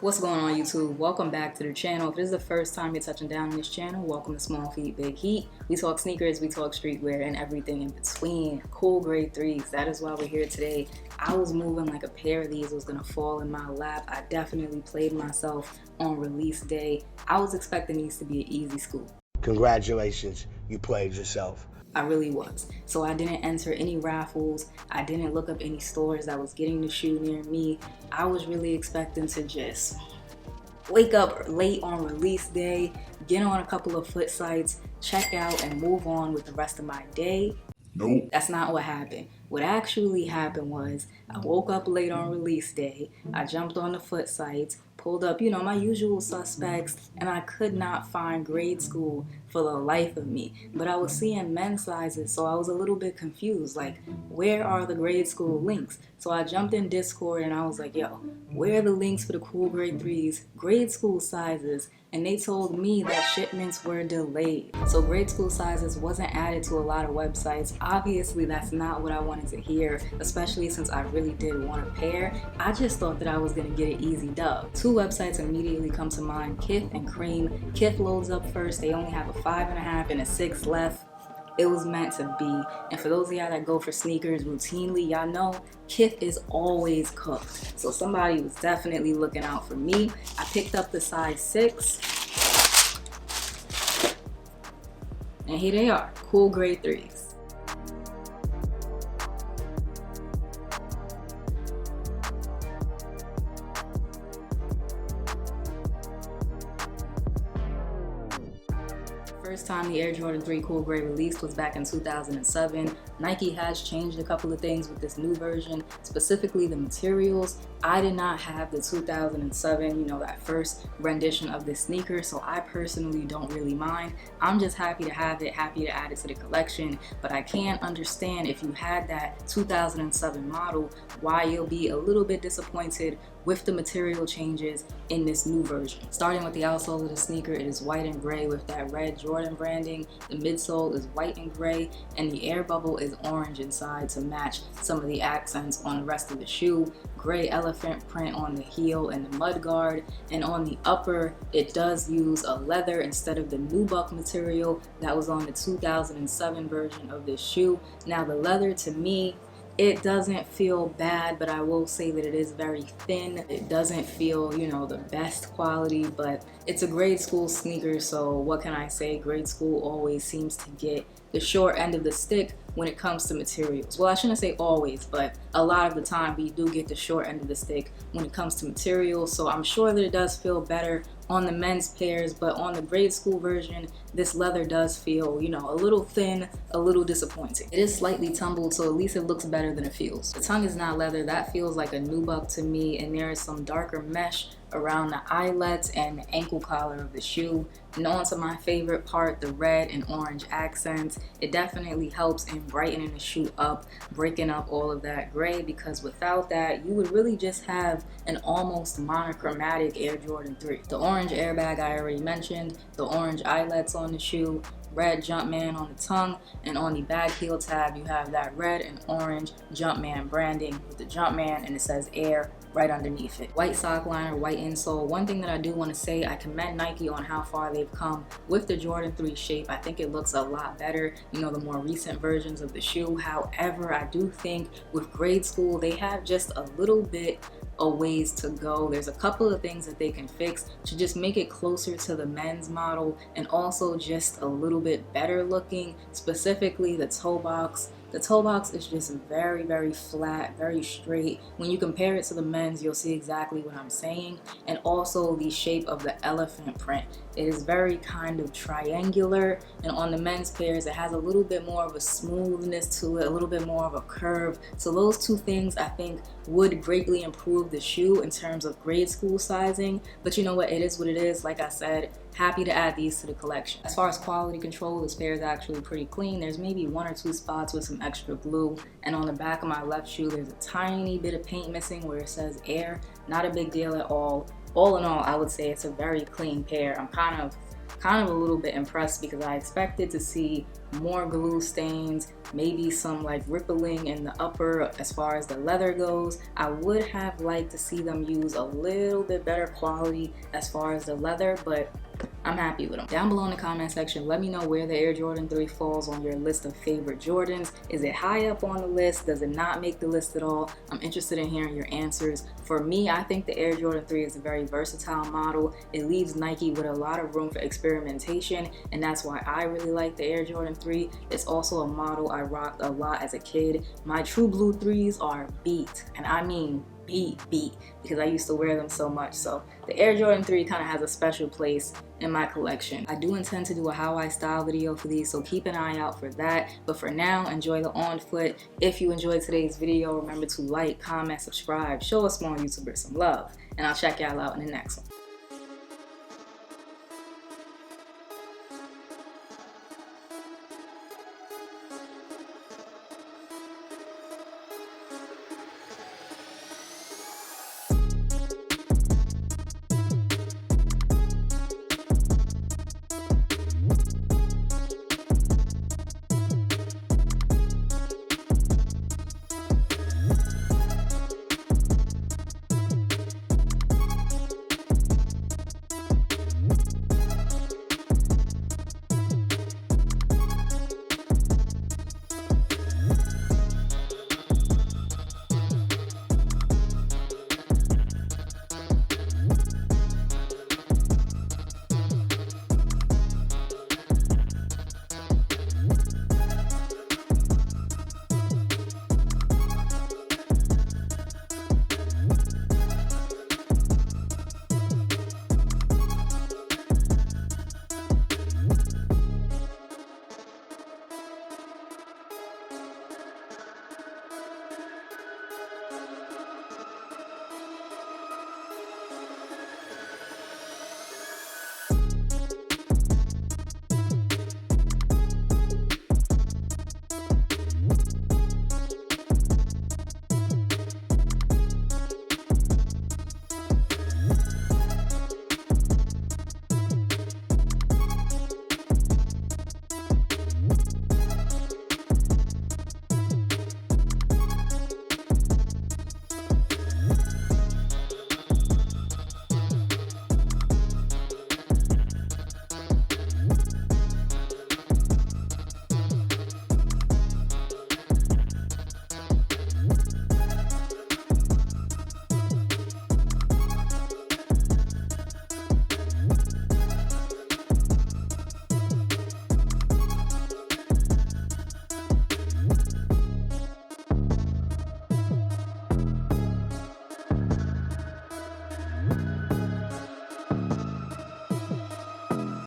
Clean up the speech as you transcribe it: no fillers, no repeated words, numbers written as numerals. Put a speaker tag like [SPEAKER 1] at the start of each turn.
[SPEAKER 1] What's going on, YouTube? Welcome back to the channel. If this is the first time you're touching down on this channel, welcome to Small Feet Big Heat. We talk sneakers, we talk streetwear, and everything in between. Cool grade 3s, that is why we're here today. I was moving like a pair of these was gonna fall in my lap. I definitely played myself on release day. I was expecting these to be an easy scoop.
[SPEAKER 2] Congratulations, you played yourself.
[SPEAKER 1] I really was. So I didn't enter any raffles. I didn't look up any stores that was getting the shoe near me. I was really expecting to just wake up late on release day, get on a couple of foot sites, check out, and move on with the rest of my day.
[SPEAKER 2] Nope.
[SPEAKER 1] That's not what happened. What actually happened was I woke up late on release day. I jumped on the foot sites, pulled up, my usual suspects, and I could not find grade school for the life of me. But I was seeing men's sizes, so I was a little bit confused. Like, where are the grade school links? So I jumped in Discord and I was like, yo, where are the links for the cool grade 3s, grade school sizes? And they told me that shipments were delayed. So grade school sizes wasn't added to a lot of websites. Obviously, that's not what I wanted to hear, especially since I really did want a pair. I just thought that I was gonna get an easy dub. Two websites immediately come to mind, Kith and Cream. Kith loads up first. They only have a 5.5 and a 6 left. It was meant to be. And for those of y'all that go for sneakers routinely, y'all know Kith is always cooked. So somebody was definitely looking out for me. I picked up the size 6. And here they are, cool grade 3s. First time the Air Jordan 3 Cool Grey released was back in 2007. Nike has changed a couple of things with this new version, specifically the materials. I did not have the 2007, that first rendition of this sneaker, so I personally don't really mind. I'm just happy to have it, happy to add it to the collection, but I can understand if you had that 2007 model, why you'll be a little bit disappointed with the material changes in this new version. Starting with the outsole of the sneaker, it is white and gray with that red Jordan branding. The midsole is white and gray, and the air bubble is orange inside to match some of the accents on the rest of the shoe. Gray elephant print on the heel and the mud guard, and on the upper it does use a leather instead of the nubuck material that was on the 2007 version of this shoe. Now the leather, to me, it doesn't feel bad, but I will say that it is very thin. It doesn't feel, the best quality, but it's a grade school sneaker, so what can I say? Grade school always seems to get the short end of the stick when it comes to materials. Well, I shouldn't say always, but a lot of the time we do get the short end of the stick when it comes to materials, so I'm sure that it does feel better on the men's pairs, but on the grade school version, this leather does feel, a little thin, a little disappointing. It is slightly tumbled, so at least it looks better than it feels. The tongue is not leather, that feels like a nubuck to me, and there is some darker mesh around the eyelets and the ankle collar of the shoe. And on to my favorite part, the red and orange accents. It definitely helps in brightening the shoe up, breaking up all of that gray, because without that, you would really just have an almost monochromatic Air Jordan 3. The orange airbag I already mentioned, the orange eyelets on the shoe, red Jumpman on the tongue, and on the back heel tab you have that red and orange Jumpman branding with the Jumpman, and it says Air right underneath it. White sock liner, white insole. One thing that I do want to say, I commend Nike on how far they've come with the Jordan 3 shape. I think it looks a lot better, the more recent versions of the shoe. However, I do think with grade school, they have just a little bit a ways to go. There's a couple of things that they can fix to just make it closer to the men's model, and also just a little bit better looking, specifically the toe box. The toe box is just very, very flat, very straight. When you compare it to the men's, you'll see exactly what I'm saying. And also the shape of the elephant print. It is very kind of triangular, and on the men's pairs, it has a little bit more of a smoothness to it, a little bit more of a curve. So those two things I think would greatly improve the shoe in terms of grade school sizing. But you know what, it is what it is. Like I said, happy to add these to the collection. As far as quality control, this pair is actually pretty clean. There's maybe 1 or 2 spots with some extra glue, and on the back of my left shoe there's a tiny bit of paint missing where it says Air. Not a big deal at all. All in all, I would say it's a very clean pair. I'm kind of kind of a little bit impressed because I expected to see more glue stains, maybe some like rippling in the upper as far as the leather goes. I would have liked to see them use a little bit better quality as far as the leather, but I'm happy with them. Down below in the comment section, let me know where the Air Jordan 3 falls on your list of favorite Jordans. Is it high up on the list? Does it not make the list at all? I'm interested in hearing your answers. For me, I think the Air Jordan 3 is a very versatile model. It leaves Nike with a lot of room for experimentation, and that's why I really like the Air Jordan 3. It's also a model I rocked a lot as a kid. My True Blue 3s are beat, and I mean beat, because I used to wear them so much. So the Air Jordan 3 kind of has a special place in my collection. I do intend to do a how I style video for these, so keep an eye out for that. But for now, enjoy the on foot. If you enjoyed today's video, remember to like, comment, subscribe, show a small YouTuber some love, and I'll check y'all out in the next one.